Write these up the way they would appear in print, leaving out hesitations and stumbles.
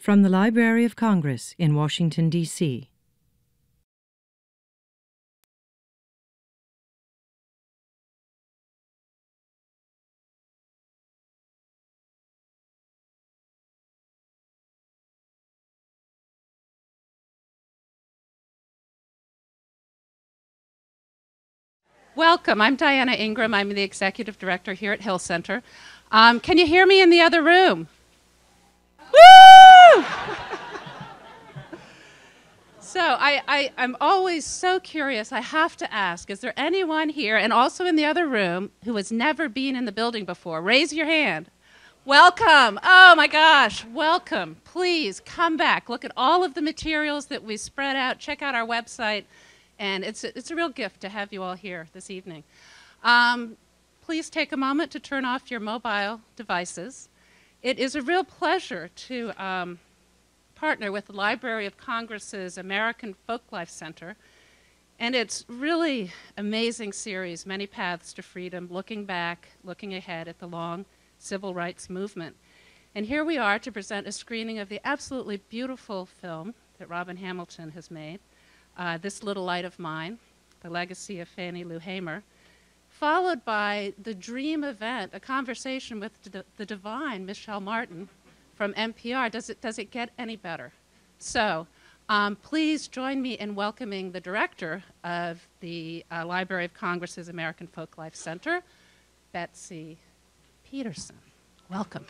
From the Library of Congress in Washington, D.C. Welcome. I'm Diana Ingram. I'm the executive director here at Hill Center. Can you hear me in the other room? Woo! So I'm always so curious. I have to ask, is there anyone here, and also in the other room, who has never been in the building before? Raise your hand. Welcome. Oh my gosh, welcome. Please come back. Look at all of the materials that we spread out. Check out our website. And it's a real gift to have you all here this evening. Please take a moment to turn off your mobile devices. It is a real pleasure to partner with the Library of Congress's American Folklife Center. And it's really amazing series, Many Paths to Freedom, looking back, looking ahead at the long civil rights movement. And here we are to present a screening of the absolutely beautiful film that Robin Hamilton has made, This Little Light of Mine, the legacy of Fannie Lou Hamer, followed by the dream event, a conversation with the divine Michelle Martin from NPR. Does it get any better? So please join me in welcoming the director of the Library of Congress's American Folklife Center, Betsy Peterson. Welcome.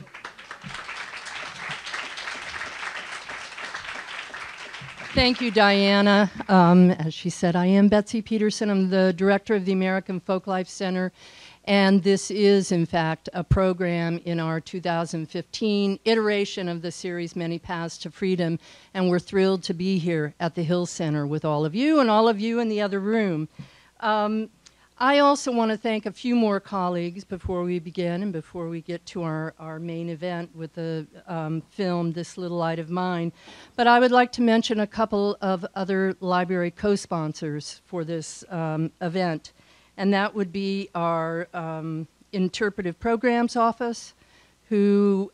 Thank you, Diana. As she said, I am Betsy Peterson. I'm the director of the American Folklife Center, and this is, in fact, a program in our 2015 iteration of the series Many Paths to Freedom, and we're thrilled to be here at the Hill Center with all of you and all of you in the other room. I also want to thank a few more colleagues before we begin and before we get to our main event with the film, This Little Light of Mine. But I would like to mention a couple of other library co-sponsors for this event, and that would be our Interpretive Programs Office, who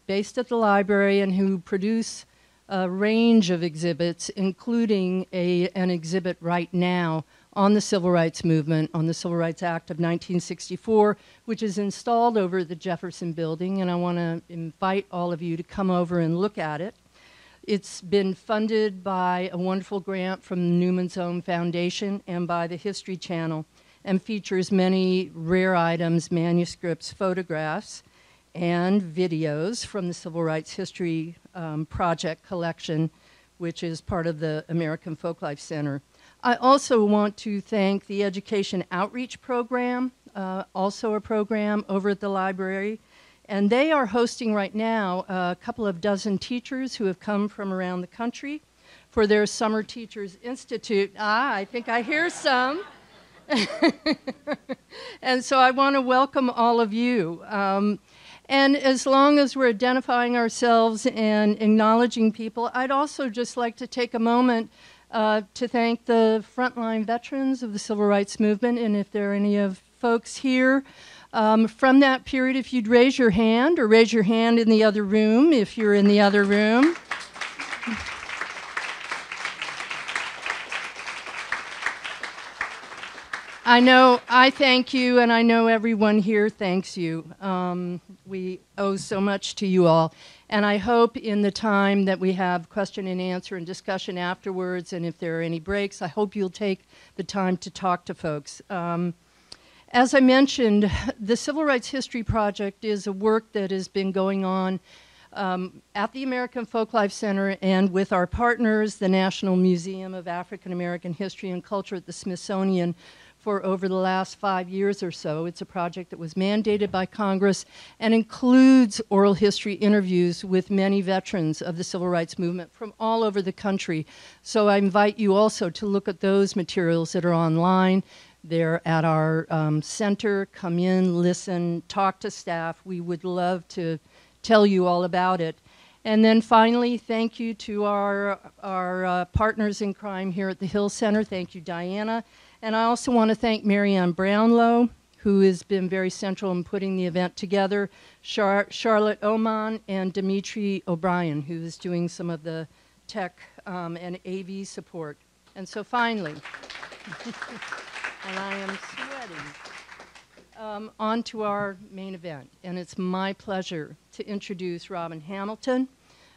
based at the library and who produce a range of exhibits, including an exhibit right now on the Civil Rights Movement, on the Civil Rights Act of 1964, which is installed over the Jefferson Building, and I want to invite all of you to come over and look at it. It's been funded by a wonderful grant from the Newman's Own Foundation and by the History Channel, and features many rare items, manuscripts, photographs, and videos from the Civil Rights History Project collection, which is part of the American Folklife Center. I also want to thank the Education Outreach Program, also a program over at the library. And they are hosting right now a couple of dozen teachers who have come from around the country for their Summer Teachers Institute. I think I hear some. And so I want to welcome all of you. And as long as we're identifying ourselves and acknowledging people, I'd also just like to take a moment to thank the frontline veterans of the Civil Rights Movement, and if there are any of folks here from that period, if you'd raise your hand, or raise your hand in the other room if you're in the other room. I thank you, and I know everyone here thanks you. We owe so much to you all. And I hope in the time that we have question and answer and discussion afterwards, and if there are any breaks, I hope you'll take the time to talk to folks. As I mentioned, the Civil Rights History Project is a work that has been going on at the American Folklife Center and with our partners, the National Museum of African American History and Culture at the Smithsonian, for over the last 5 years or so. It's a project that was mandated by Congress and includes oral history interviews with many veterans of the Civil Rights Movement from all over the country. So I invite you also to look at those materials that are online. They're at our center. Come in, listen, talk to staff. We would love to tell you all about it. And then finally, thank you to our partners in crime here at the Hill Center. Thank you, Diana. And I also want to thank Marianne Brownlow, who has been very central in putting the event together, Charlotte Oman, and Dimitri O'Brien, who is doing some of the tech and AV support. And so finally, and I am sweating, on to our main event. And it's my pleasure to introduce Robin Hamilton,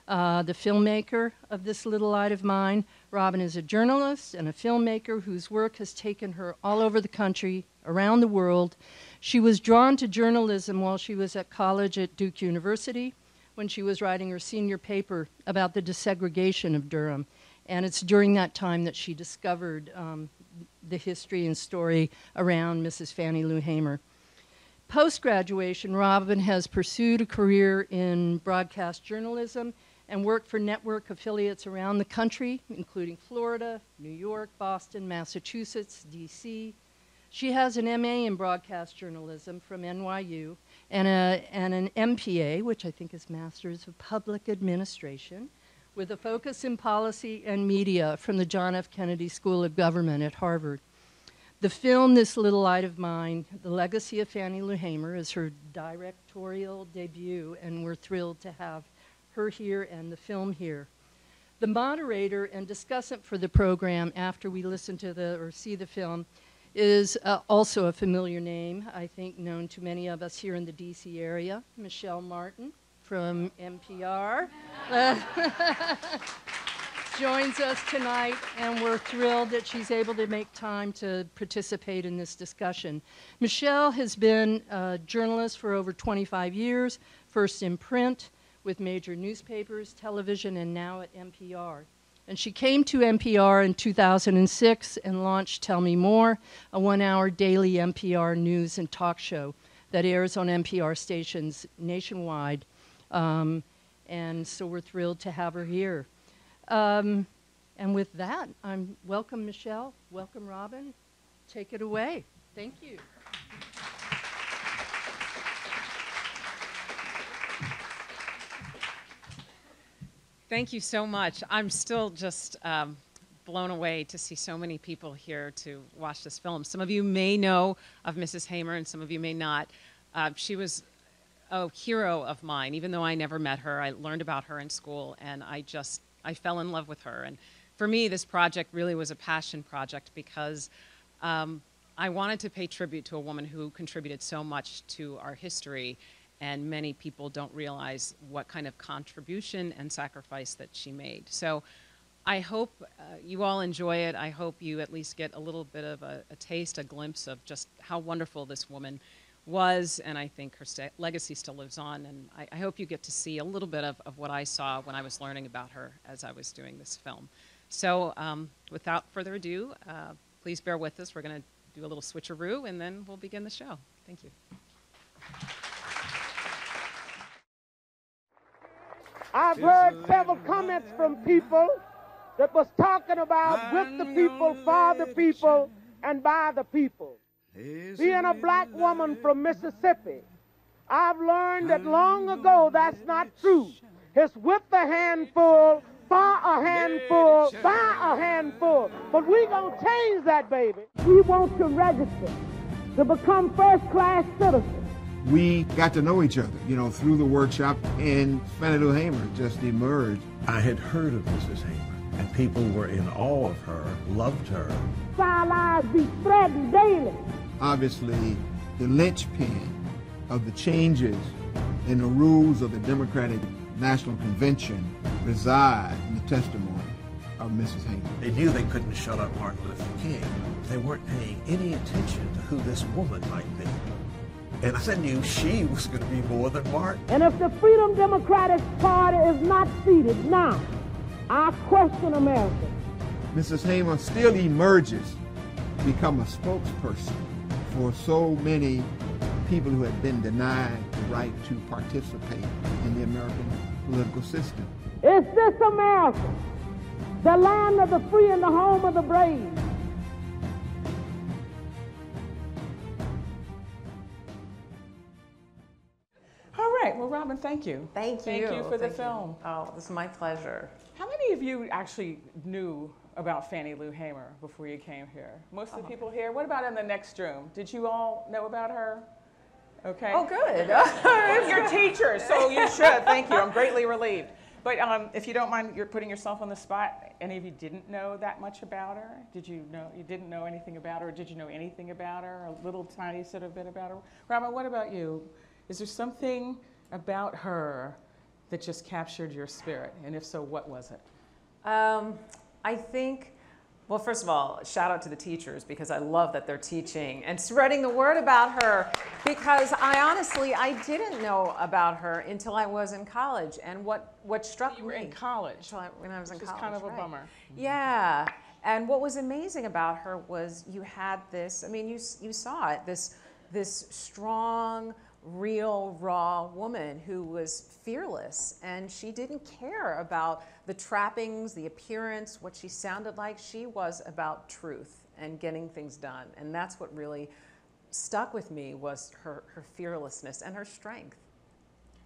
the filmmaker of This Little Light of Mine. Robin is a journalist and a filmmaker whose work has taken her all over the country, around the world. She was drawn to journalism while she was at college at Duke University, when she was writing her senior paper about the desegregation of Durham. And it's during that time that she discovered the history and story around Mrs. Fannie Lou Hamer. Post-graduation, Robin has pursued a career in broadcast journalism and worked for network affiliates around the country, including Florida, New York, Boston, Massachusetts, D.C. She has an MA in broadcast journalism from NYU and an MPA, which I think is Masters of Public Administration, with a focus in policy and media from the John F. Kennedy School of Government at Harvard. The film, This Little Light of Mine, The Legacy of Fannie Lou Hamer, is her directorial debut, and we're thrilled to have her here and the film here. The moderator and discussant for the program after we listen to or see the film is also a familiar name, I think known to many of us here in the DC area, Michelle Martin from NPR. Joins us tonight, and we're thrilled that she's able to make time to participate in this discussion. Michelle has been a journalist for over 25 years, first in print with major newspapers, television, and now at NPR. And she came to NPR in 2006 and launched Tell Me More, a one-hour daily NPR news and talk show that airs on NPR stations nationwide. And so we're thrilled to have her here. And with that, welcome Michelle, welcome Robin. Take it away. Thank you. Thank you so much. I'm still just blown away to see so many people here to watch this film. Some of you may know of Mrs. Hamer and some of you may not. She was a hero of mine. Even though I never met her, I learned about her in school, and I fell in love with her. And for me, this project really was a passion project because I wanted to pay tribute to a woman who contributed so much to our history, and many people don't realize what kind of contribution and sacrifice that she made. So I hope you all enjoy it. I hope you at least get a little bit of a taste, a glimpse of just how wonderful this woman was, and I think her legacy still lives on. And I hope you get to see a little bit of what I saw when I was learning about her as I was doing this film. So without further ado, please bear with us. We're going to do a little switcheroo, and then we'll begin the show. Thank you. I've heard several comments from people that was talking about with the people, for the people, and by the people. Being a black woman from Mississippi, I've learned that long ago that's not true. It's with a handful, for a handful, by a handful. But we're going to change that, baby. We want to register to become first-class citizens. We got to know each other, through the workshop, and Fannie Lou Hamer just emerged. I had heard of Mrs. Hamer, and people were in awe of her, loved her. Our lives be threatened daily. Obviously, the linchpin of the changes in the rules of the Democratic National Convention reside in the testimony of Mrs. Hamer. They knew they couldn't shut up Martin Luther King. They weren't paying any attention to who this woman might be. And I knew she was going to be more than Martin. And if the Freedom Democratic Party is not seated now, I question America. Mrs. Hamer still emerges to become a spokesperson for so many people who had been denied the right to participate in the American political system. Is this America, the land of the free and the home of the brave? All right, well, Robin, thank you. Thank you. Thank you for the film. Oh, this is my pleasure. How many of you actually knew about Fannie Lou Hamer before you came here? Most of the people here. What about in the next room? Did you all know about her? Okay. Oh, good. You're teachers, so you should. Thank you. I'm greatly relieved. But if you don't mind, you're putting yourself on the spot. Any of you didn't know that much about her? Did you know? You didn't know anything about her? Or did you know anything about her? A little tiny sort of bit about her? Robin, what about you? Is there something about her that just captured your spirit? And if so, what was it? I think, well, first of all, shout out to the teachers, because I love that they're teaching and spreading the word about her, because I didn't know about her until I was in college. And what struck me. You were in college. When I was in college. Which is kind of a right. bummer. Yeah. And what was amazing about her was you had this, I mean, you saw it, this strong, real, raw woman who was fearless, and she didn't care about the trappings, the appearance, what she sounded like. She was about truth and getting things done, and that's what really stuck with me, was her fearlessness and her strength.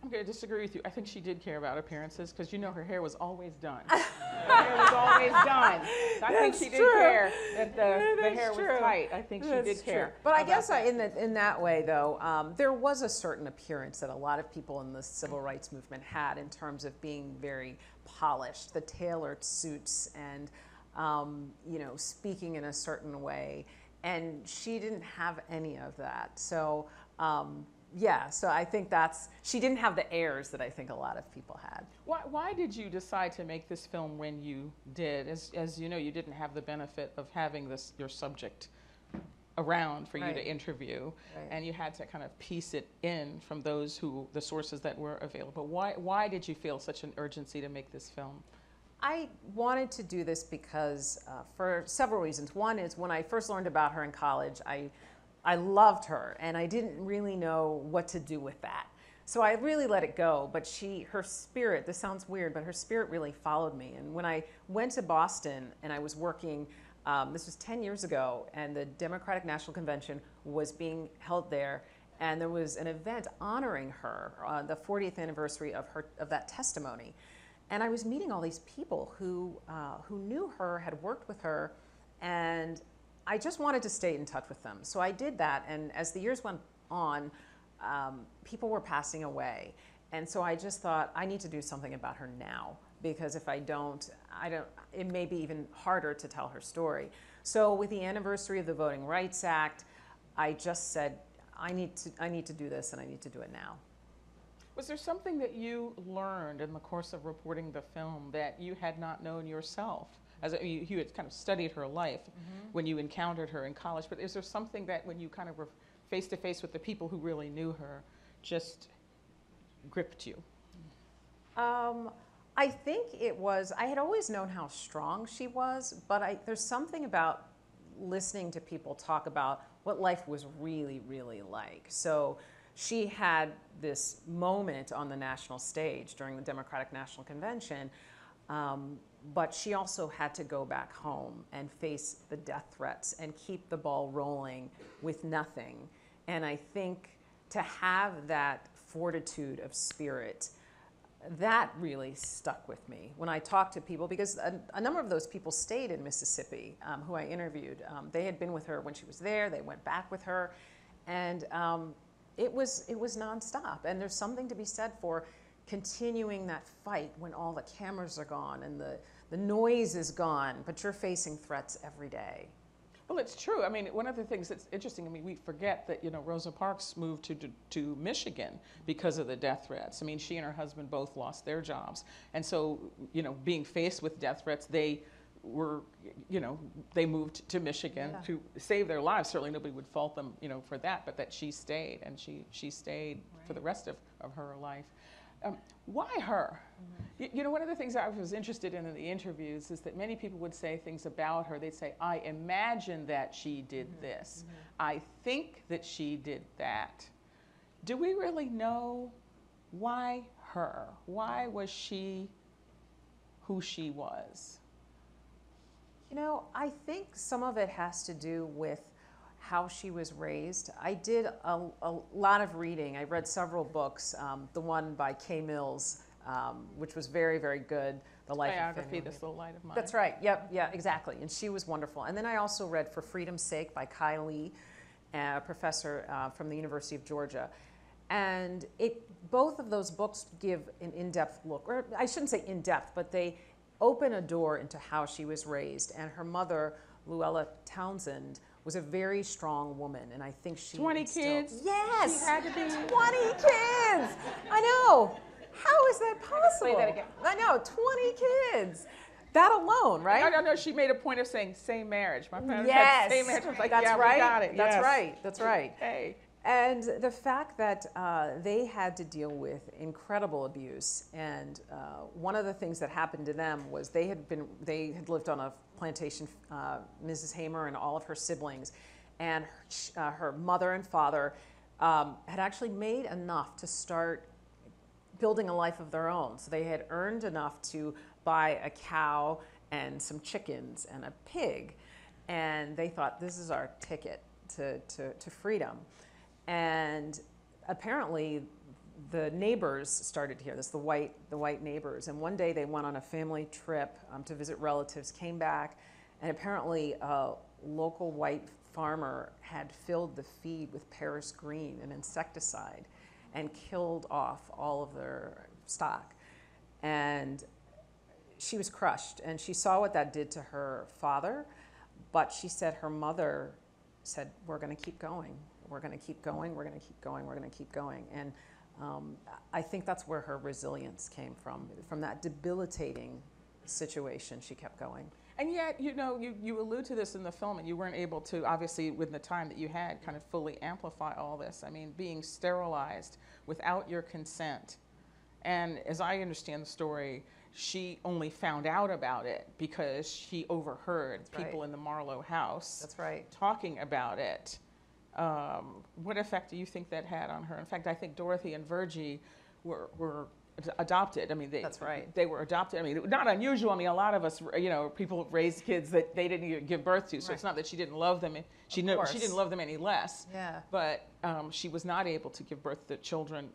I'm going to disagree with you. I think she did care about appearances, because you know her hair was always done. Her hair was always done. I think she did care that the hair was tight. I think she did care. But I guess in that way, though, there was a certain appearance that a lot of people in the civil rights movement had, in terms of being very polished, the tailored suits, and speaking in a certain way. And she didn't have any of that. So. Yeah, so I think she didn't have the airs that I think a lot of people had. Why did you decide to make this film when you did? As you know, you didn't have the benefit of having your subject around for you to interview, and you had to kind of piece it in from the sources that were available. Why did you feel such an urgency to make this film? I wanted to do this because for several reasons. One is, when I first learned about her in college, I loved her, and I didn't really know what to do with that. So I really let it go, but her spirit, this sounds weird, but her spirit really followed me. And when I went to Boston and I was working, this was 10 years ago, and the Democratic National Convention was being held there, and there was an event honoring her, the 40th anniversary of that testimony. And I was meeting all these people who knew her, had worked with her, and I just wanted to stay in touch with them. So I did that, and as the years went on, people were passing away. And so I just thought, I need to do something about her now, because if I don't, it may be even harder to tell her story. So with the anniversary of the Voting Rights Act, I just said, I need to do this, and I need to do it now. Was there something that you learned in the course of reporting the film that you had not known yourself? You had kind of studied her life when you encountered her in college, but is there something that, when you kind of were face to face with the people who really knew her, just gripped you? I think it was, I had always known how strong she was, but there's something about listening to people talk about what life was really, really like. So she had this moment on the national stage during the Democratic National Convention, but she also had to go back home and face the death threats and keep the ball rolling with nothing. And I think to have that fortitude of spirit, that really stuck with me when I talked to people, because a number of those people stayed in Mississippi, who I interviewed. They had been with her when she was there, they went back with her, and it was nonstop. And there's something to be said for continuing that fight when all the cameras are gone and the noise is gone, but you're facing threats every day. Well, it's true. I mean, one of the things that's interesting, I mean, we forget that, Rosa Parks moved to Michigan because of the death threats. I mean, she and her husband both lost their jobs. And so, being faced with death threats, they were, they moved to Michigan to save their lives. Certainly nobody would fault them, for that, but that she stayed, and she stayed for the rest of her life. Why her? One of the things I was interested in the interviews is that many people would say things about her. They'd say, I imagine that she did this. I think that she did that. Do we really know why her? Why was she who she was? I think some of it has to do with how she was raised, I did a lot of reading. I read several books. The one by Kay Mills, which was very, very good. The Life of Biography, Fannie. This Little Light of Mine. That's right. Yep. Yeah. Exactly. And she was wonderful. And then I also read For Freedom's Sake by Kai Lee, a professor from the University of Georgia. And both of those books give an in-depth look, or I shouldn't say in-depth, but they open a door into how she was raised. And her mother, Luella Townsend, was a very strong woman, and I think she 20 instilled, kids? yes, She had to be 20 kids. I know. How is that possible? Say that again. I know, 20 kids. That alone, right? No, she made a point of saying same marriage. My parents Yes, had same marriage. I was like, that's yeah, right. we got it. That's yes. right. That's right. Hey. And the fact that they had to deal with incredible abuse, and one of the things that happened to them was they had lived on a plantation, Mrs. Hamer and all of her siblings, and her mother and father had actually made enough to start building a life of their own. So they had earned enough to buy a cow and some chickens and a pig, and they thought, this is our ticket to freedom. And apparently the neighbors started to hear this, the white neighbors. And one day they went on a family trip to visit relatives, came back, and apparently a local white farmer had filled the feed with Paris green, an insecticide, and killed off all of their stock. And she was crushed, and she saw what that did to her father, but she said her mother said, we're going to keep going. We're going to keep going, we're going to keep going, we're going to keep going. And I think that's where her resilience came from that debilitating situation, she kept going. And yet, you allude to this in the film, and you weren't able to, obviously, within the time that you had, kind of fully amplify all this. I mean, being sterilized without your consent. And as I understand the story, she only found out about it because she overheard people in the Marlowe house That's right. talking about it. What effect do you think that had on her? In fact, I think Dorothy and Virgie were adopted. I mean, That's right. They were adopted. I mean, not unusual. I mean, a lot of us, people raised kids that they didn't even give birth to. So it's not that she didn't love them. She didn't love them any less. Yeah. But she was not able to give birth to children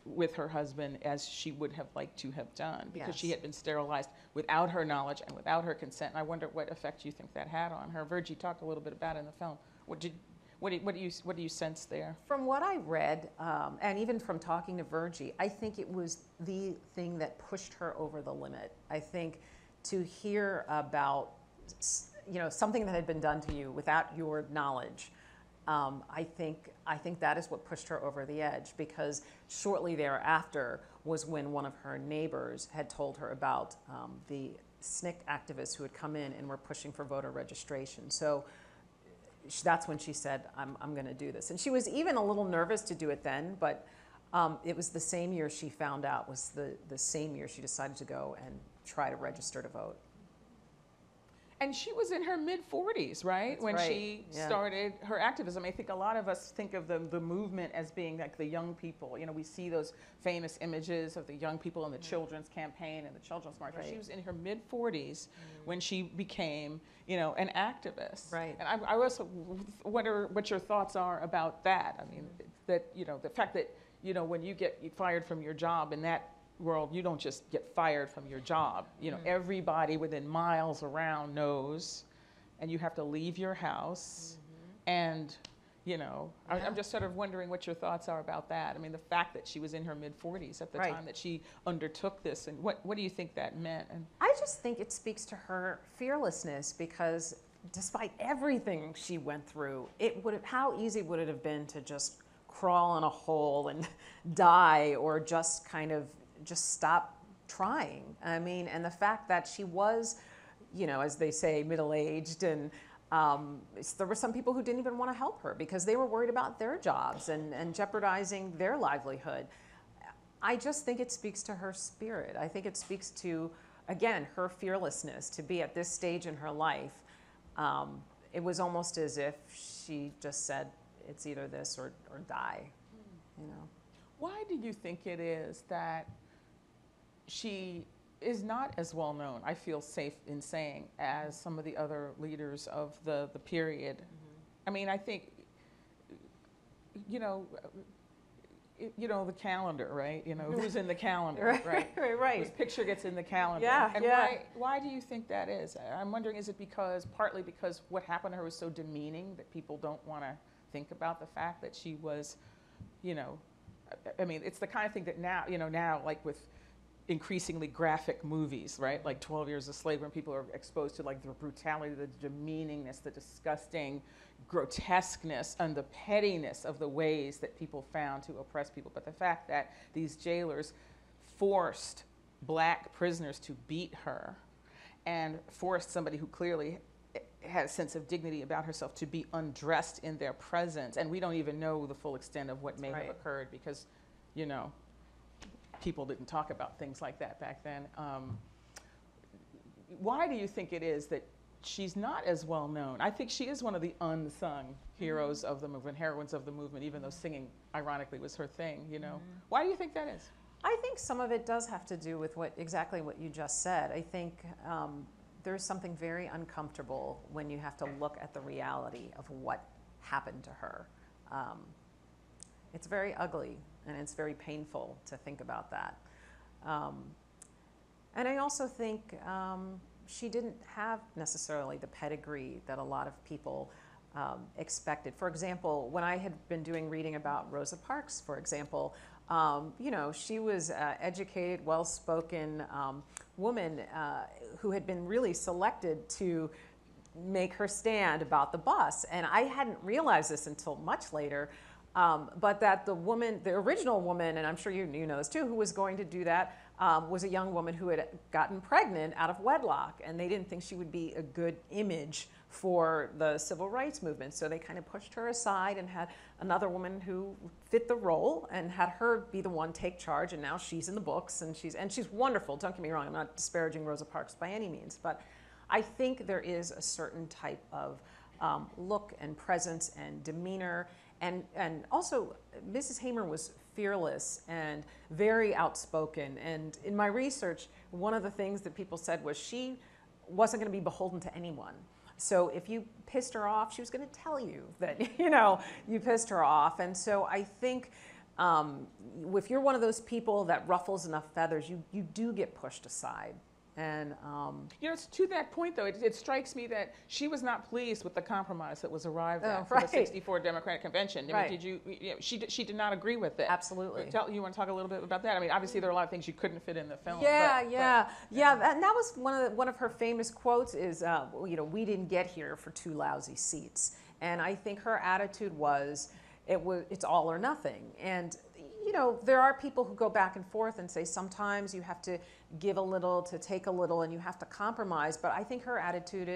with her husband as she would have liked to have done because she had been sterilized without her knowledge and without her consent. And I wonder what effect you think that had on her. Virgie talked a little bit about it in the film. What do you sense there? From what I read, and even from talking to Virgie, I think it was the thing that pushed her over the limit. I think to hear about, something that had been done to you without your knowledge, I think that is what pushed her over the edge, because shortly thereafter was when one of her neighbors had told her about the SNCC activists who had come in and were pushing for voter registration. So that's when she said, I'm going to do this. And she was even a little nervous to do it then, but it was the same year she found out, was the same year she decided to go and try to register to vote. And she was in her mid-40s, right? That's when right. she started her activism. I think a lot of us think of the movement as being like the young people. We see those famous images of the young people in the children's campaign and the children's march. Right. She was in her mid-40s when she became, an activist. Right. And I also wonder what your thoughts are about that. I mean, that, the fact that, when you get fired from your job in that world, you don't just get fired from your job. Everybody within miles around knows, and you have to leave your house. And, I'm just sort of wondering what your thoughts are about that. I mean, the fact that she was in her mid-40s at the time that she undertook this, and what do you think that meant? And I just think it speaks to her fearlessness, because despite everything she went through, how easy would it have been to just crawl in a hole and die, or just kind of just stop trying. I mean, and the fact that she was, as they say, middle-aged, and there were some people who didn't even want to help her because they were worried about their jobs and jeopardizing their livelihood. I just think it speaks to her spirit. I think it speaks to, again, her fearlessness to be at this stage in her life. It was almost as if she just said, it's either this or die, Why do you think it is that she is not as well known, I feel safe in saying, as some of the other leaders of the period? I mean, I think, you know, the calendar, right? You know, who's in the calendar, right? Right. Whose picture gets in the calendar. Yeah, and yeah. why do you think that is? I'm wondering, is it partly because what happened to her was so demeaning that people don't want to think about the fact that she was, you know, I mean, it's the kind of thing that now, like with increasingly graphic movies, right? Like 12 Years a Slave, when people are exposed to like the brutality, the demeaningness, the disgusting grotesqueness, and the pettiness of the ways that people found to oppress people. But the fact that these jailers forced black prisoners to beat her and forced somebody who clearly had a sense of dignity about herself to be undressed in their presence. And we don't even know the full extent of what may have occurred because, you know, people didn't talk about things like that back then. Why do you think it is that she's not as well known? I think she is one of the unsung heroes of the movement, heroines of the movement, even though singing, ironically, was her thing, you know. Why do you think that is? I think some of it does have to do with exactly what you just said. I think there's something very uncomfortable when you have to look at the reality of what happened to her. It's very ugly and it's very painful to think about that. And I also think she didn't have necessarily the pedigree that a lot of people expected. For example, when I had been doing reading about Rosa Parks, for example, you know, she was an educated, well-spoken woman who had been really selected to make her stand about the bus. And I hadn't realized this until much later, but that the original woman, and I'm sure you know this too, who was going to do that, was a young woman who had gotten pregnant out of wedlock, and they didn't think she would be a good image for the civil rights movement. So they kind of pushed her aside and had another woman who fit the role and had her be the one take charge, and now she's in the books, and she's wonderful. Don't get me wrong, I'm not disparaging Rosa Parks by any means, but I think there is a certain type of look and presence and demeanor. And also, Mrs. Hamer was fearless and very outspoken. And in my research, one of the things that people said was she wasn't going to be beholden to anyone. So if you pissed her off, she was going to tell you that, you know, you pissed her off. And so I think if you're one of those people that ruffles enough feathers, you do get pushed aside. And you know, it's to that point, though, it strikes me that she was not pleased with the compromise that was arrived at for the '64 Democratic Convention. I mean, she did not agree with it. Absolutely. You want to talk a little bit about that? I mean, obviously there are a lot of things you couldn't fit in the film. Yeah. And that was one of her famous quotes is, you know, we didn't get here for two lousy seats. And I think her attitude was, it's all or nothing. And you know, there are people who go back and forth and say sometimes you have to give a little to take a little and you have to compromise. But I think her attitude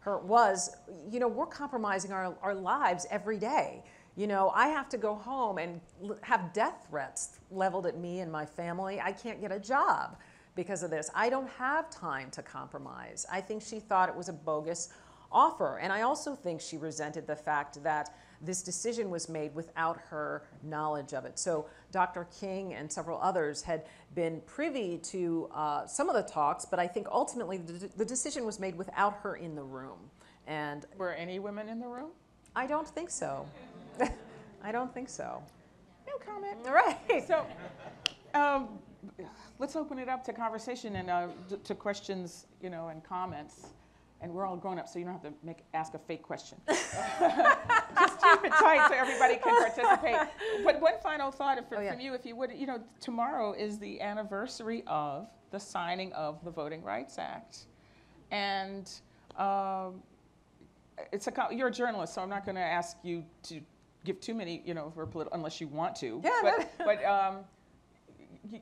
was, you know, we're compromising our lives every day. You know, I have to go home and have death threats leveled at me and my family. I can't get a job because of this. I don't have time to compromise. I think she thought it was a bogus offer. And I also think she resented the fact that this decision was made without her knowledge of it. So Dr. King and several others had been privy to some of the talks, but I think ultimately the decision was made without her in the room. And were any women in the room? I don't think so. I don't think so. No comment. All right. So let's open it up to conversation and to questions, you know, and comments. And we're all grown up, so you don't have to ask a fake question. Just keep it tight so everybody can participate. But one final thought from you, if you would, you know, tomorrow is the anniversary of the signing of the Voting Rights Act. And you're a journalist, so I'm not going to ask you to give too many, you know, unless you want to. Yeah, but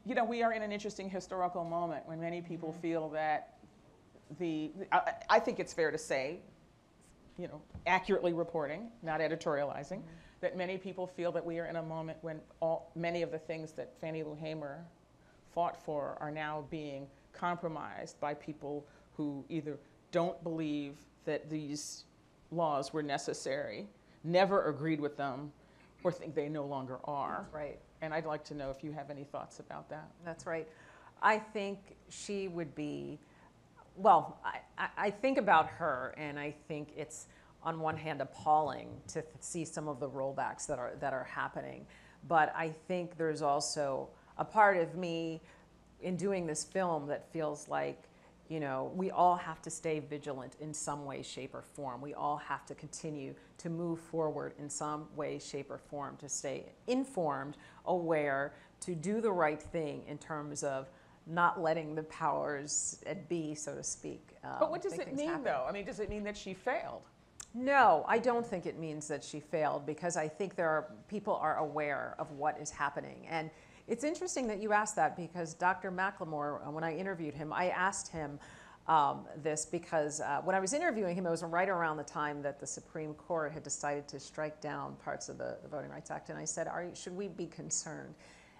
you know, we are in an interesting historical moment when many people feel that I think it's fair to say, you know, accurately reporting, not editorializing, that many people feel that we are in a moment when many of the things that Fannie Lou Hamer fought for are now being compromised by people who either don't believe that these laws were necessary, never agreed with them, or think they no longer are. Right. And I'd like to know if you have any thoughts about that. That's right. I think she would be, well, I think about her, and I think it's on one hand, appalling to see some of the rollbacks that are happening. But I think there's also a part of me in doing this film that feels like, you know, we all have to stay vigilant in some way, shape, or form. We all have to continue to move forward in some way, shape, or form, to stay informed, aware, to do the right thing in terms of not letting the powers that be, so to speak. But what does it mean, though? I mean, does it mean that she failed? No, I don't think it means that she failed, because I think people are aware of what is happening. And it's interesting that you asked that, because Dr. McLemore, when I interviewed him, I asked him this because when I was interviewing him, it was right around the time that the Supreme Court had decided to strike down parts of the Voting Rights Act. And I said, should we be concerned?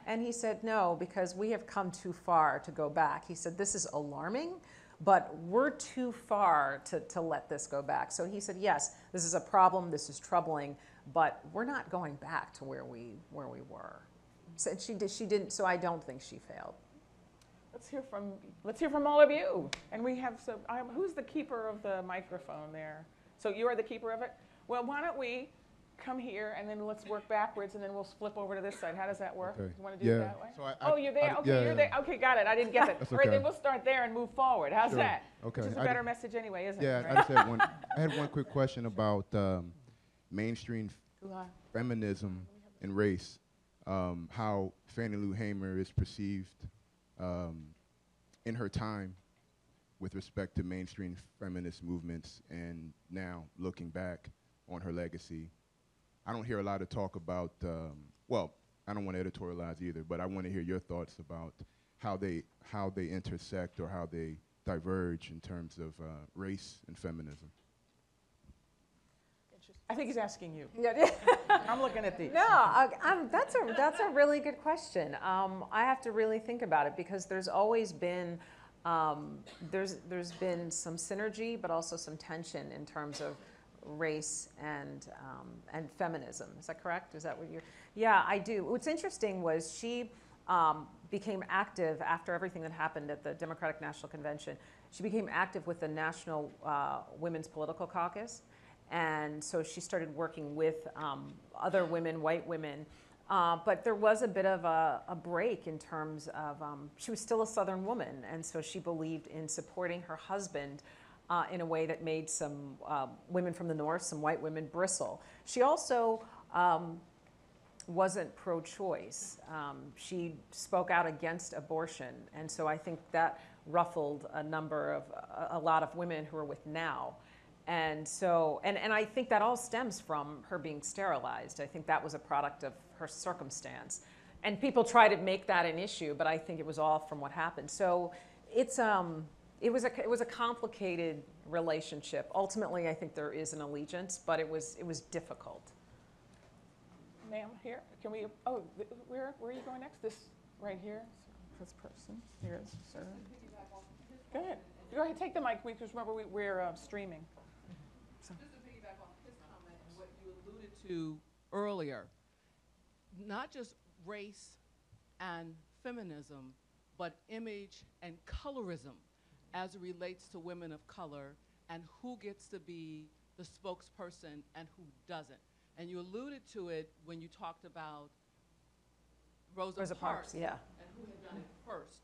And he said, no, because we have come too far to go back. He said, this is alarming, but we're too far to let this go back. So he said, yes, this is a problem, this is troubling, but we're not going back to where we were. So she didn't. So I don't think she failed. Let's hear from all of you. And we have who's the keeper of the microphone there? So you are the keeper of it? Well, why don't we come here and then let's work backwards and then we'll flip over to this side. How does that work? Okay. You want to do it that way? So you're there? Okay, yeah, you're there. Okay, got it. I didn't get it. That's All right, okay. then we'll start there and move forward. How's Sure. that? Okay. Which is a better message anyway, isn't it? Yeah, Right? I just had one quick question about mainstream feminism and race. How Fannie Lou Hamer is perceived in her time with respect to mainstream feminist movements, and now looking back on her legacy. I don't hear a lot of talk about, well, I don't want to editorialize either, but I want to hear your thoughts about how they intersect or how they diverge in terms of race and feminism. I think he's asking you. Yeah. I'm looking at these. No, that's a really good question. I have to really think about it, because there's always been there's been some synergy, but also some tension in terms of race and feminism. Is that correct? Is that what you're? Yeah, I do. What's interesting was she became active after everything that happened at the Democratic National Convention. She became active with the National Women's Political Caucus. And so she started working with other women, white women. But there was a bit of a break in terms of, she was still a Southern woman. And so she believed in supporting her husband in a way that made some women from the North, some white women, bristle. She also wasn't pro-choice. She spoke out against abortion. And so I think that ruffled a lot of women who are with now. And so, and I think that all stems from her being sterilized. I think that was a product of her circumstance. And people try to make that an issue, but I think it was all from what happened. So it was a complicated relationship. Ultimately, I think there is an allegiance, but it was difficult. Ma'am, here, can we, where are you going next? This, right here, this person, here is, sir. Go ahead, take the mic, because remember we're streaming. Just to piggyback on his comment and what you alluded to earlier, not just race and feminism, but image and colorism as it relates to women of color and who gets to be the spokesperson and who doesn't. And you alluded to it when you talked about Rosa Parks, yeah, and who had done it first,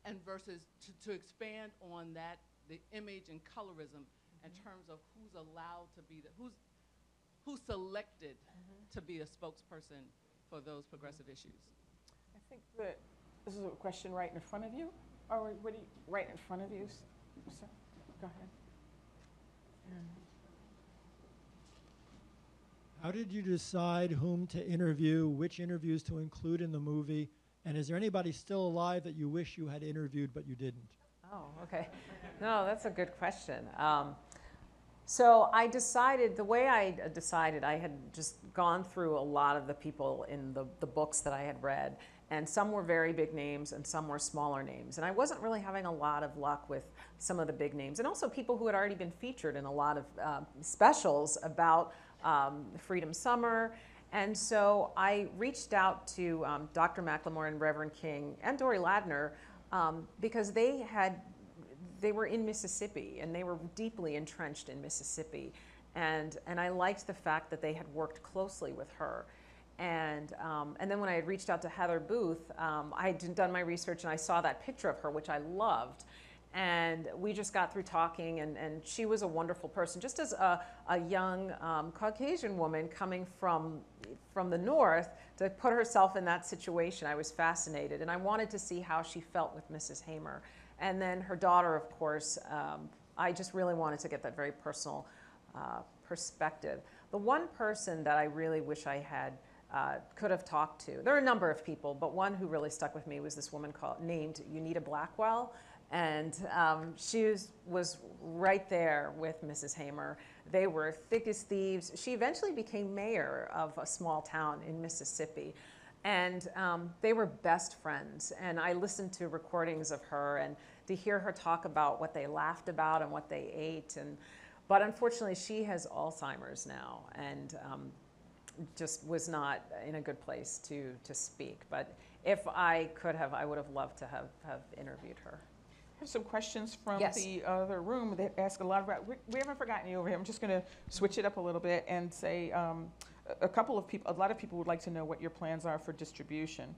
and versus to expand on that, the image and colorism in terms of who's allowed to be who's selected to be a spokesperson for those progressive issues. I think that this is a question right in front of you, or what do you, right in front of you, sir? Go ahead. How did you decide whom to interview, which interviews to include in the movie, and is there anybody still alive that you wish you had interviewed but you didn't? Oh, okay. No, that's a good question. So I decided, the way I decided, I had just gone through a lot of the people in the books that I had read, and some were very big names and some were smaller names. And I wasn't really having a lot of luck with some of the big names, and also people who had already been featured in a lot of specials about Freedom Summer. And so I reached out to Dr. McLemore and Reverend King and Dory Ladner because they were in Mississippi and they were deeply entrenched in Mississippi. And I liked the fact that they had worked closely with her. And then when I had reached out to Heather Booth, I had done my research and I saw that picture of her, which I loved. And we just got through talking, and she was a wonderful person. Just as a young Caucasian woman coming from the North, to put herself in that situation, I was fascinated. And I wanted to see how she felt with Mrs. Hamer. And then her daughter, of course, I just really wanted to get that very personal perspective. The one person that I really wish I had could have talked to, there are a number of people, but one who really stuck with me was this woman named Unita Blackwell. And she was right there with Mrs. Hamer. They were thick as thieves. She eventually became mayor of a small town in Mississippi. And they were best friends. And I listened to recordings of her, and to hear her talk about what they laughed about and what they ate. But unfortunately, she has Alzheimer's now, and just was not in a good place to speak. But if I could have, I would have loved to have interviewed her. I have some questions from Yes. the other room that ask a lot about, we haven't forgotten you over here. I'm just going to switch it up a little bit and say a lot of people would like to know what your plans are for distribution.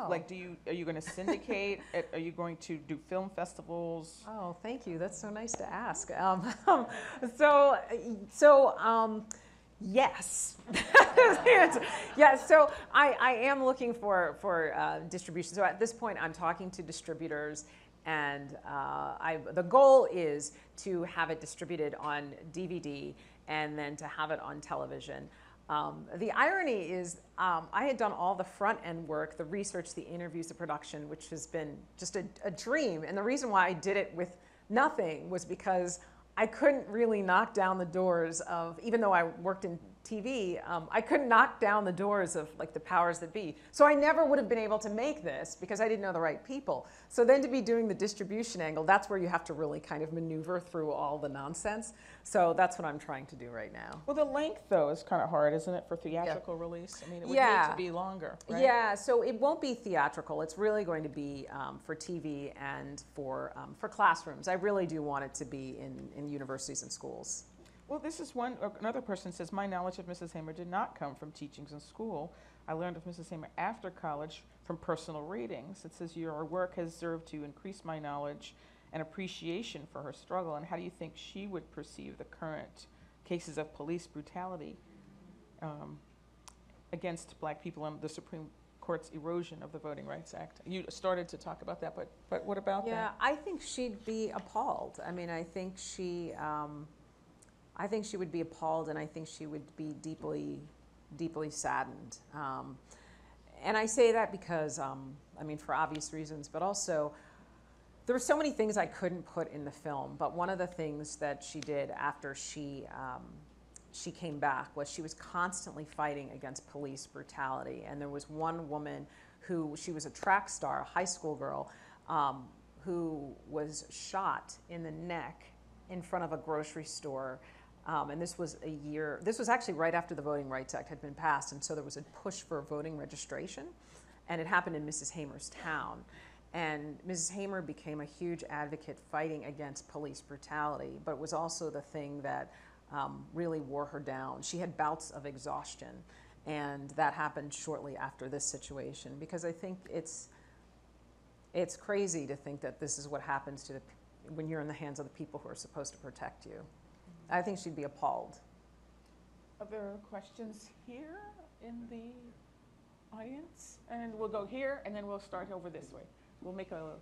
Like, are you going to syndicate? Are you going to do film festivals? Oh, thank you. That's so nice to ask. Yes. Yes, so I am looking for distribution. So at this point, I'm talking to distributors, and the goal is to have it distributed on DVD and then to have it on television. The irony is I had done all the front end work, the research, the interviews, the production, which has been just a dream. And the reason why I did it with nothing was because I couldn't really knock down the doors of, even though I worked in TV, I couldn't knock down the doors of like the powers that be. So I never would have been able to make this because I didn't know the right people. So then to be doing the distribution angle, that's where you have to really kind of maneuver through all the nonsense. So that's what I'm trying to do right now. Well, the length, though, is kind of hard, isn't it, for theatrical release? I mean, it would need to be longer, right? Yeah, so it won't be theatrical. It's really going to be for TV and for classrooms. I really do want it to be in universities and schools. Well, this is another person says, my knowledge of Mrs. Hamer did not come from teachings in school. I learned of Mrs. Hamer after college from personal readings. It says, your work has served to increase my knowledge and appreciation for her struggle. And how do you think she would perceive the current cases of police brutality against black people and the Supreme Court's erosion of the Voting Rights Act? You started to talk about that, but what about that? Yeah, I think she'd be appalled. I mean, I think she would be appalled, and I think she would be deeply, deeply saddened. And I say that because, I mean, for obvious reasons, but also there were so many things I couldn't put in the film. But one of the things that she did after she came back was she was constantly fighting against police brutality. And there was one woman she was a track star, a high school girl, who was shot in the neck in front of a grocery store. And this was actually right after the Voting Rights Act had been passed, and so there was a push for voting registration, and it happened in Mrs. Hamer's town. And Mrs. Hamer became a huge advocate fighting against police brutality, but it was also the thing that really wore her down. She had bouts of exhaustion, and that happened shortly after this situation, because I think it's crazy to think that this is what happens when you're in the hands of the people who are supposed to protect you. I think she'd be appalled. Other questions here in the audience? And we'll go here, and then we'll start over this way. We'll make a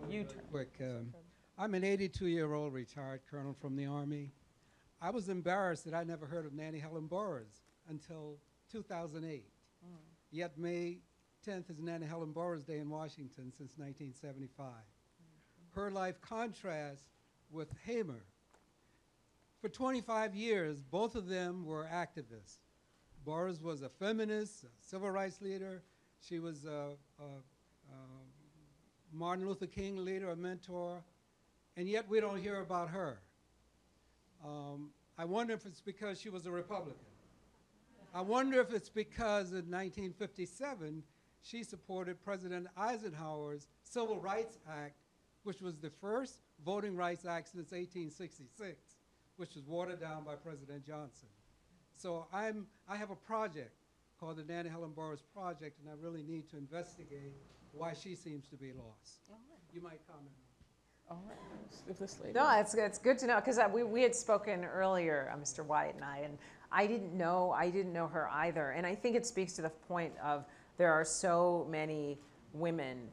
U-turn. Quick, I'm an 82-year-old retired colonel from the Army. I was embarrassed that I never heard of Nannie Helen Burroughs until 2008. Yet May 10th is Nannie Helen Burroughs Day in Washington since 1975. Her life contrasts with Hamer. For 25 years, both of them were activists. Burroughs was a feminist, a civil rights leader. She was a Martin Luther King leader, a mentor, and yet we don't hear about her. I wonder if it's because she was a Republican. I wonder if it's because in 1957, she supported President Eisenhower's Civil Rights Act, which was the first Voting Rights Act since 1866. which was watered down by President Johnson. So I have a project called the Nannie Helen Burroughs Project, and I really need to investigate why she seems to be lost. You might comment. All right, if this lady. No, it's good to know, because we had spoken earlier, Mr. Wyatt and I didn't know her either. And I think it speaks to the point of there are so many women,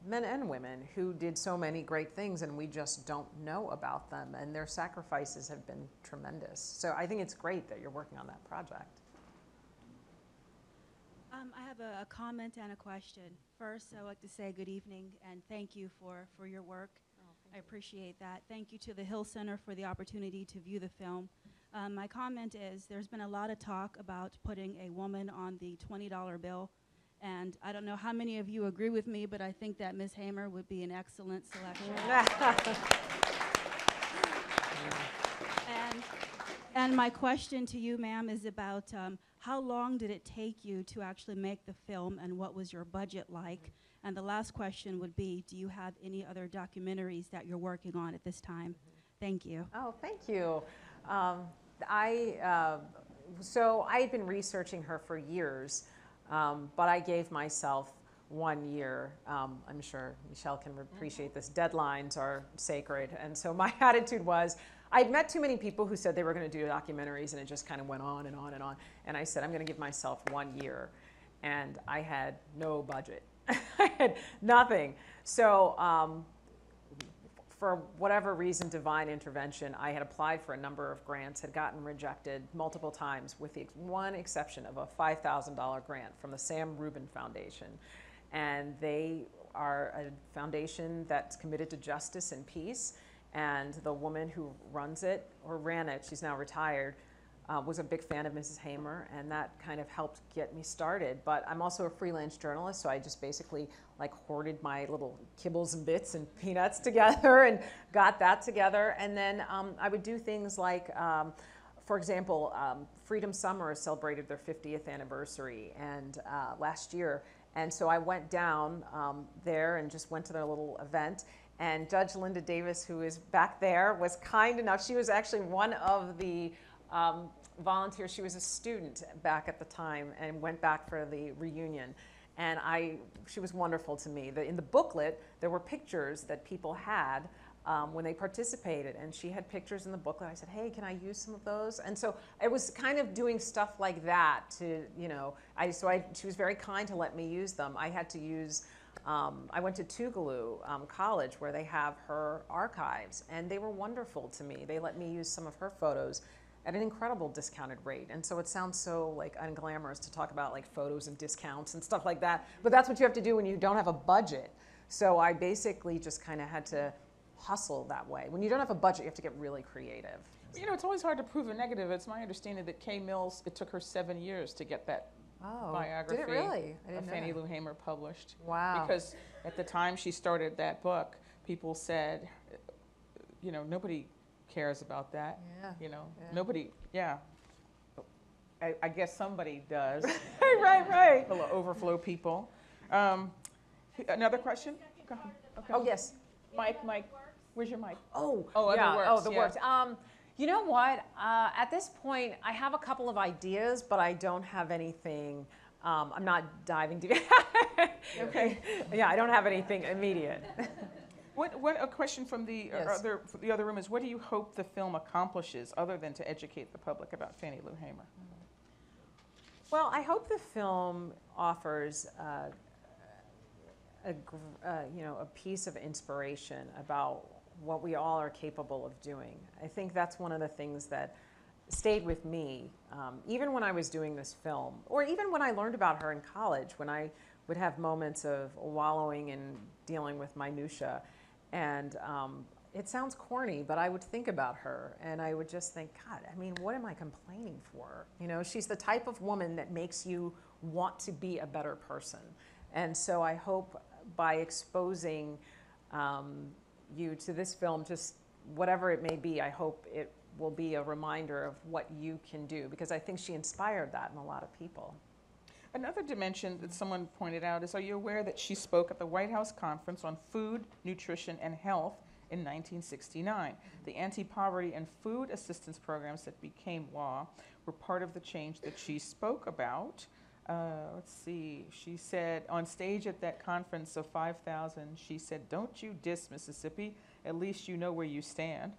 men and women, who did so many great things, and we just don't know about them, and their sacrifices have been tremendous. So I think it's great that you're working on that project. I have a comment and a question. First, I'd like to say good evening and thank you for your work. I appreciate that. Thank you to the Hill Center for the opportunity to view the film. My comment is there's been a lot of talk about putting a woman on the $20 bill, and I don't know how many of you agree with me, but I think that Ms. Hamer would be an excellent selection. And my question to you, ma'am, is about how long did it take you to actually make the film, and what was your budget like? And the last question would be, do you have any other documentaries that you're working on at this time? Thank you. Oh, thank you. So I've been researching her for years, but I gave myself 1 year. I'm sure Michelle can appreciate this. Deadlines are sacred. And so my attitude was, I'd met too many people who said they were going to do documentaries, and it just kind of went on and on and on. And I said, I'm going to give myself 1 year. And I had no budget. I had nothing. So for whatever reason, divine intervention, I had applied for a number of grants, had gotten rejected multiple times, with the one exception of a $5,000 grant from the Sam Rubin Foundation. And they are a foundation that's committed to justice and peace. And the woman who runs it, or ran it, she's now retired, was a big fan of Mrs. Hamer, and that kind of helped get me started. But I'm also a freelance journalist, so I just basically like hoarded my little kibbles and bits and peanuts together and got that together. And then I would do things like, for example, Freedom Summer celebrated their 50th anniversary and last year. And so I went down there and just went to their little event. And Judge Linda Davis, who is back there, was kind enough. She was actually one of the volunteers. She was a student back at the time and went back for the reunion. And she was wonderful to me. In the booklet, there were pictures that people had when they participated. And she had pictures in the booklet. I said, hey, can I use some of those? And so it was kind of doing stuff like that to, you know, she was very kind to let me use them. I had to use, I went to Tougaloo College, where they have her archives, and they were wonderful to me. They let me use some of her photos at an incredible discounted rate. And so it sounds so like unglamorous to talk about like photos and discounts and stuff like that, but that's what you have to do when you don't have a budget. So I basically just kind of had to hustle that way. When you don't have a budget, you have to get really creative. You know, it's always hard to prove a negative. It's my understanding that Kay Mills, it took her 7 years to get that biography did it really? I didn't of know Fannie that. Lou Hamer published. Wow. Because at the time she started that book, people said, you know, nobody cares about that. Yeah. You know, nobody, I guess somebody does. right. The overflow people. Another question? Okay. Oh, yes. Mike, where's your mic? Oh, other yeah. works. Oh, the works. You know what? At this point, I have a couple of ideas, but I don't have anything. I'm not diving deep. Okay. Yeah, I don't have anything immediate. What a question from the other room is, what do you hope the film accomplishes other than to educate the public about Fannie Lou Hamer? Well, I hope the film offers a piece of inspiration about what we all are capable of doing. I think that's one of the things that stayed with me, even when I was doing this film, or even when I learned about her in college, when I would have moments of wallowing and dealing with minutia. And it sounds corny, but I would think about her and I would just think, God, I mean, what am I complaining for? You know, she's the type of woman that makes you want to be a better person. And so I hope by exposing you to this film, just whatever it may be, I hope it will be a reminder of what you can do, because I think she inspired that in a lot of people. Another dimension that someone pointed out is, are you aware that she spoke at the White House Conference on Food, Nutrition, and Health in 1969. The anti-poverty and food assistance programs that became law were part of the change that she spoke about. Let's see, she said on stage at that conference of 5,000, she said, "Don't you diss Mississippi, at least you know where you stand."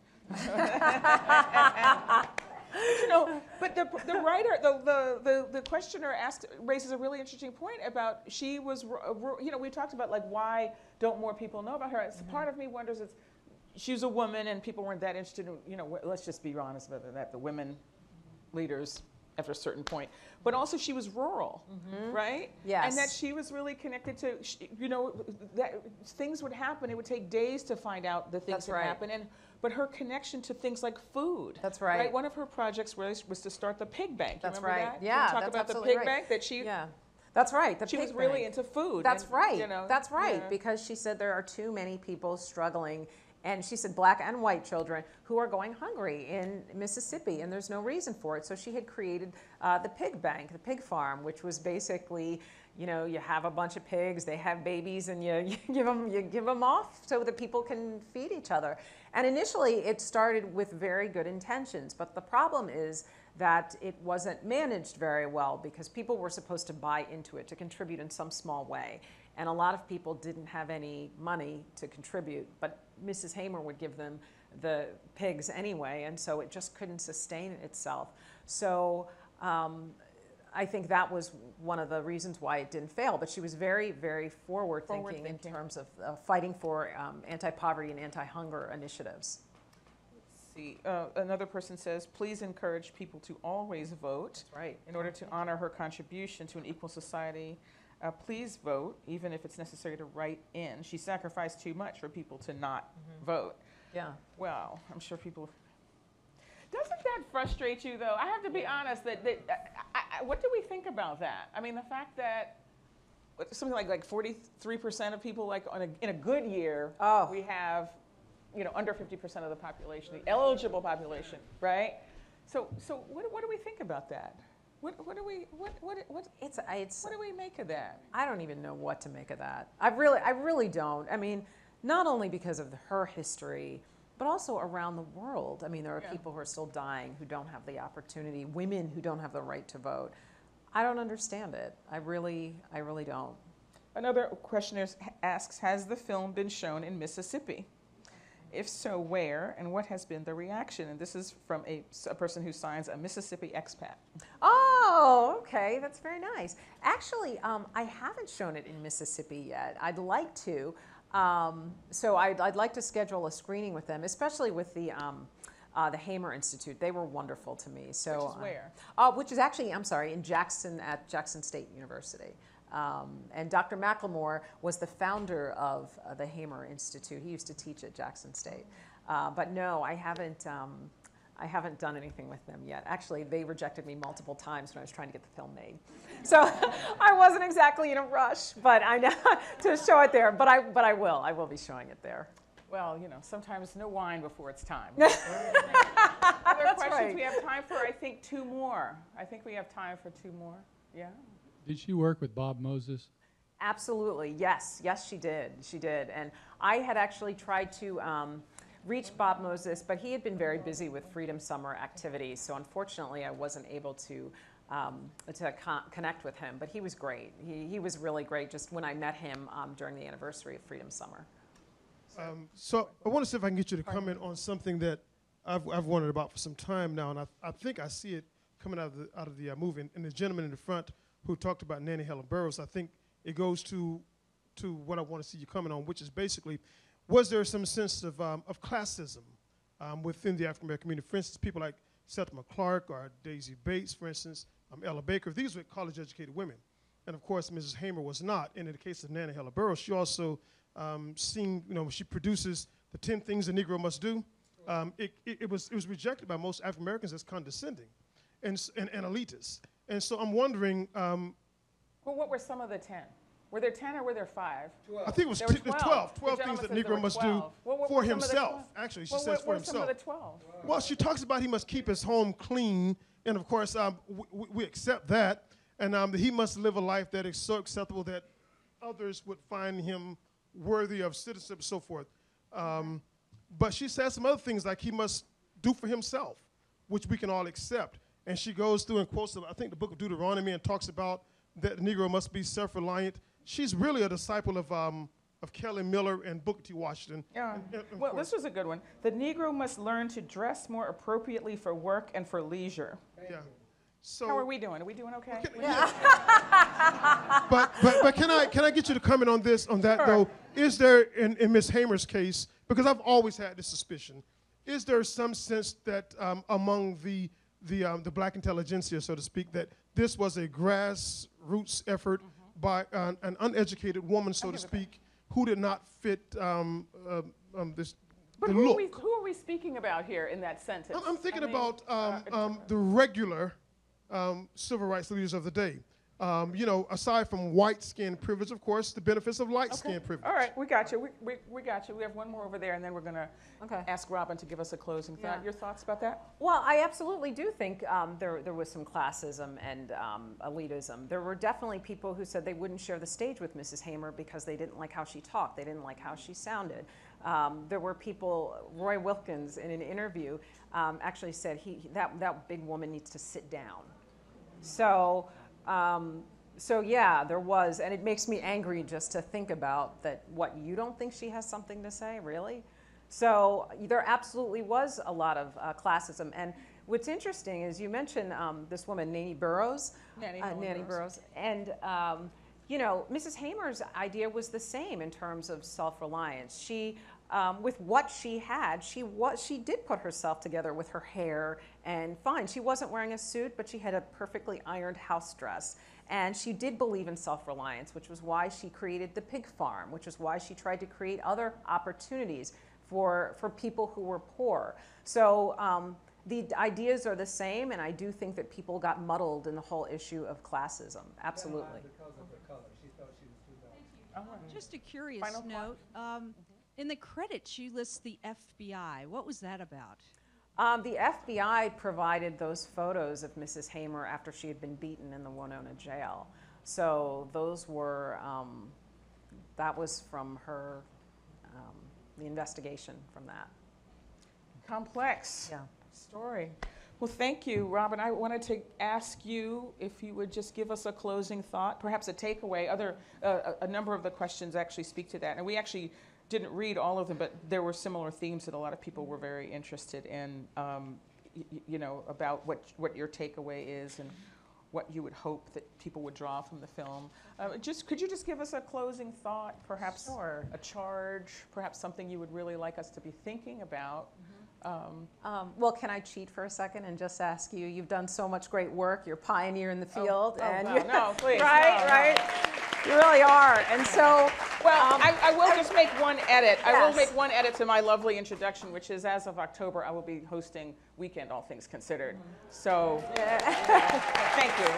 You know, but the writer, the questioner raises a really interesting point about she was, you know, we talked about like why don't more people know about her. It's part of me wonders, she was a woman and people weren't that interested in, you know, let's just be honest about that, the women leaders after a certain point. But also she was rural, right? Yes. And that she was really connected to, you know, that things would happen. It would take days to find out the things that happen. But her connection to things like food. That's right. One of her projects was to start the pig bank. That's Remember right. that? Yeah, Talk that's about the absolutely pig bank that she. Yeah. That's right. She was really into food. That's and, right. You know, that's right. yeah. Because she said there are too many people struggling, and she said black and white children who are going hungry in Mississippi, and there's no reason for it. So she had created the pig bank, the pig farm, which was basically, you know, you have a bunch of pigs, they have babies, and you give them off so that people can feed each other. And initially, it started with very good intentions, but the problem is that it wasn't managed very well because people were supposed to buy into it, to contribute in some small way. And a lot of people didn't have any money to contribute, but Mrs. Hamer would give them the pigs anyway, and so it just couldn't sustain itself. So I think that was one of the reasons why it didn't fail, but she was very, very forward-thinking in terms of fighting for anti-poverty and anti-hunger initiatives. See, another person says, please encourage people to always vote. That's right. In order to honor her contribution to an equal society. Please vote, even if it's necessary to write in. She sacrificed too much for people to not vote. Yeah. Well, I'm sure people. Doesn't that frustrate you, though? I have to be honest. What do we think about that? I mean, the fact that something like 43% of people, like in a good year, we have, you know, under 50% of the population, the eligible population, right? So what do we think about that? What do we make of that? I don't even know what to make of that. I really don't. I mean, not only because of her history, but also around the world. I mean, there are people who are still dying who don't have the opportunity, women who don't have the right to vote. I don't understand it. I really don't. Another questioner asks, has the film been shown in Mississippi? If so, where, and what has been the reaction? And this is from a person who signs a Mississippi expat. Oh, okay, that's very nice. Actually, I haven't shown it in Mississippi yet. I'd like to. So I'd like to schedule a screening with them, especially with the Hamer Institute. They were wonderful to me. So, which is where? Which is actually, I'm sorry, in Jackson at Jackson State University. And Dr. McLemore was the founder of the Hamer Institute. He used to teach at Jackson State. But no, I haven't done anything with them yet. Actually, they rejected me multiple times when I was trying to get the film made. So I wasn't exactly in a rush, but I know to show it there. But I will be showing it there. Well, you know, sometimes no wine before it's time. Other questions? Right. We have time for, I think, two more. I think we have time for two more. Yeah. Did she work with Bob Moses? Absolutely, yes, she did. And I had actually tried to reach Bob Moses, but he had been very busy with Freedom Summer activities, so unfortunately I wasn't able to connect with him, but he was great. He was really great just when I met him during the anniversary of Freedom Summer. So I want to see if I can get you to comment on something that I've wondered about for some time now, and I think I see it coming out of the movie, and the gentleman in the front who talked about Nannie Helen Burroughs, I think it goes to what I want to see you comment on, which is basically, was there some sense of classism within the African American community? For instance, people like Selma Clark or Daisy Bates, for instance, Ella Baker, these were college-educated women. And of course, Mrs. Hamer was not. And in the case of Nannie Helen Burroughs, she also she produces the 10 Things a Negro Must Do. It was rejected by most African Americans as condescending and elitist. And so I'm wondering. Well, what were some of the 10? Were there 10 or were there 5? 12. I think it was 12. 12 things that Negro must do for himself. Actually, she says for himself. What were some of the 12? Well, she talks about he must keep his home clean, and of course, we accept that, and he must live a life that is so acceptable that others would find him worthy of citizenship, and so forth. But she says some other things like he must do for himself, which we can all accept. And she goes through and quotes, I think, the book of Deuteronomy and talks about that the Negro must be self-reliant. She's really a disciple of Kelly Miller and Booker T. Washington. Yeah. Well, this was a good one. The Negro must learn to dress more appropriately for work and for leisure. Yeah. So how are we doing? Are we doing okay? But can I get you to comment on that Sure. though? Is there in Ms. Hamer's case, because I've always had this suspicion, is there some sense that among the black intelligentsia, so to speak, that this was a grassroots effort by an uneducated woman, so to speak, who did not fit this But the who look? are we speaking about here in that sentence? I'm thinking about the regular civil rights leaders of the day. Aside from white skin privilege, of course, the benefits of light skin privilege. All right, we got you. We got you. We have one more over there, and then we're going to ask Robin to give us a closing thought. Yeah. Your thoughts about that? Well, I absolutely do think there was some classism and elitism. There were definitely people who said they wouldn't share the stage with Mrs. Hamer because they didn't like how she talked. They didn't like how she sounded. There were people, Roy Wilkins in an interview actually said that big woman needs to sit down. So yeah, there was, and it makes me angry just to think about that. What, you don't think she has something to say, really? So there absolutely was a lot of classism. And what's interesting is you mentioned this woman, Nanny Burroughs. Nanny Burroughs. And Mrs. Hamer's idea was the same in terms of self-reliance. She, with what she had, she did put herself together with her hair, and fine, she wasn't wearing a suit, but she had a perfectly ironed house dress. And she did believe in self-reliance, which was why she created the pig farm, which is why she tried to create other opportunities for people who were poor. So the ideas are the same, and I do think that people got muddled in the whole issue of classism. Absolutely. Because of her color. She thought she was too dark. Just a curious Final note. In the credits, she lists the FBI. What was that about? The FBI provided those photos of Mrs. Hamer after she had been beaten in the Winona jail. So those were, that was from her, the investigation from that. Complex story. Well, thank you, Robin. I wanted to ask you if you would just give us a closing thought, perhaps a takeaway. A number of the questions actually speak to that. And we actually didn't read all of them, but there were similar themes that a lot of people were very interested in, about what your takeaway is and what you would hope that people would draw from the film. Could you just give us a closing thought, perhaps a charge, perhaps something you would really like us to be thinking about? Well, can I cheat for a second and just ask you, you've done so much great work, you're a pioneer in the field. No, please. Right? You really are. And so, well, I will just make one edit. Yes. I will make one edit to my lovely introduction, which is as of October, I will be hosting Weekend All Things Considered. So, thank you.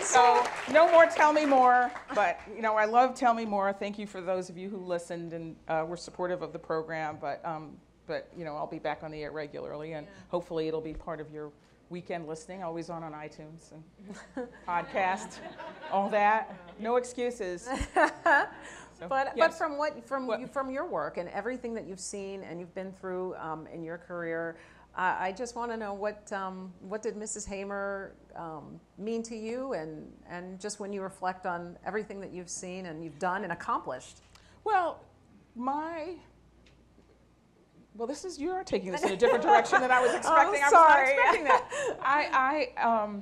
So, no more Tell Me More, but, I love Tell Me More. Thank you for those of you who listened and were supportive of the program, but I'll be back on the air regularly, and hopefully it'll be part of your weekend listening, always on iTunes and podcast, all that. No excuses. But from your work and everything that you've seen and you've been through in your career, I just want to know what did Mrs. Hamer mean to you, and just when you reflect on everything that you've seen and you've done and accomplished. Well, you are taking this in a different direction than I was expecting. I'm sorry. I was not expecting that. I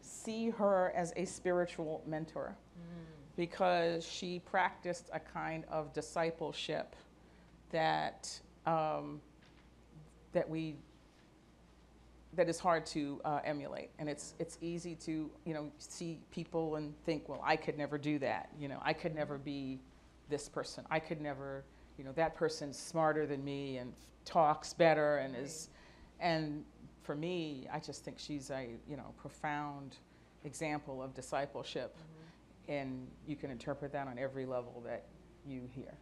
see her as a spiritual mentor because she practiced a kind of discipleship that is hard to emulate, and it's easy to see people and think, well, I could never do that. I could never be this person. I could never. That person's smarter than me and talks better and for me, I just think she's a profound example of discipleship, and you can interpret that on every level that you hear.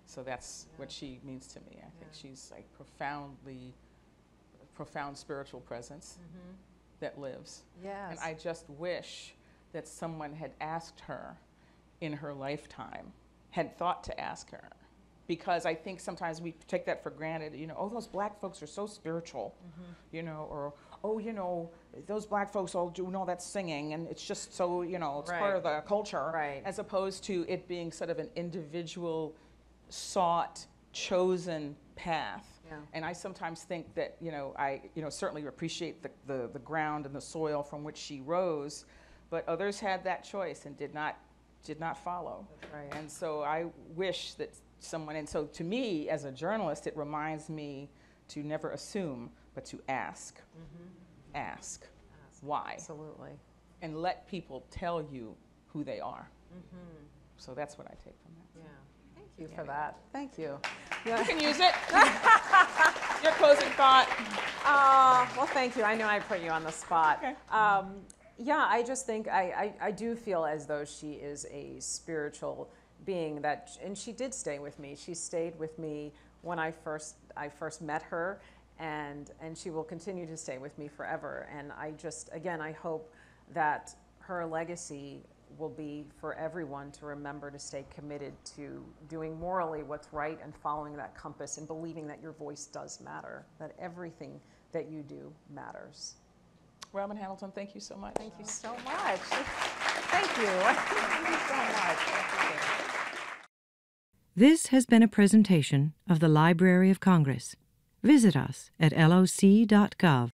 So that's what she means to me. I think she's like profound spiritual presence that lives. Yes. And I just wish that someone had asked her in her lifetime, had thought to ask her, because I think sometimes we take that for granted. You know, oh, those black folks are so spiritual, you know, or oh, you know, those black folks all do all that singing, and it's just so, you know, it's part of the culture, as opposed to it being sort of an individual, sought, chosen path. And I sometimes think that, you know, I certainly appreciate the ground and the soil from which she rose, but others had that choice and did not follow. That's right. And so I wish that someone, and so to me as a journalist, it reminds me to never assume, but to ask. Ask. Why? Absolutely. And let people tell you who they are. So that's what I take from that. Yeah. Thank you for that. Thank you. You can use it. Your closing thought. Well, thank you. I know I put you on the spot. Okay. Yeah, I just think I do feel as though she is a spiritual being and she did stay with me. She stayed with me when I first met her, and she will continue to stay with me forever. And I just, again, I hope that her legacy will be for everyone to remember to stay committed to doing morally what's right and following that compass and believing that your voice does matter, that everything that you do matters. Robin Hamilton, thank you so much. Thank you so much. Thank you. Thank you so much. This has been a presentation of the Library of Congress. Visit us at loc.gov.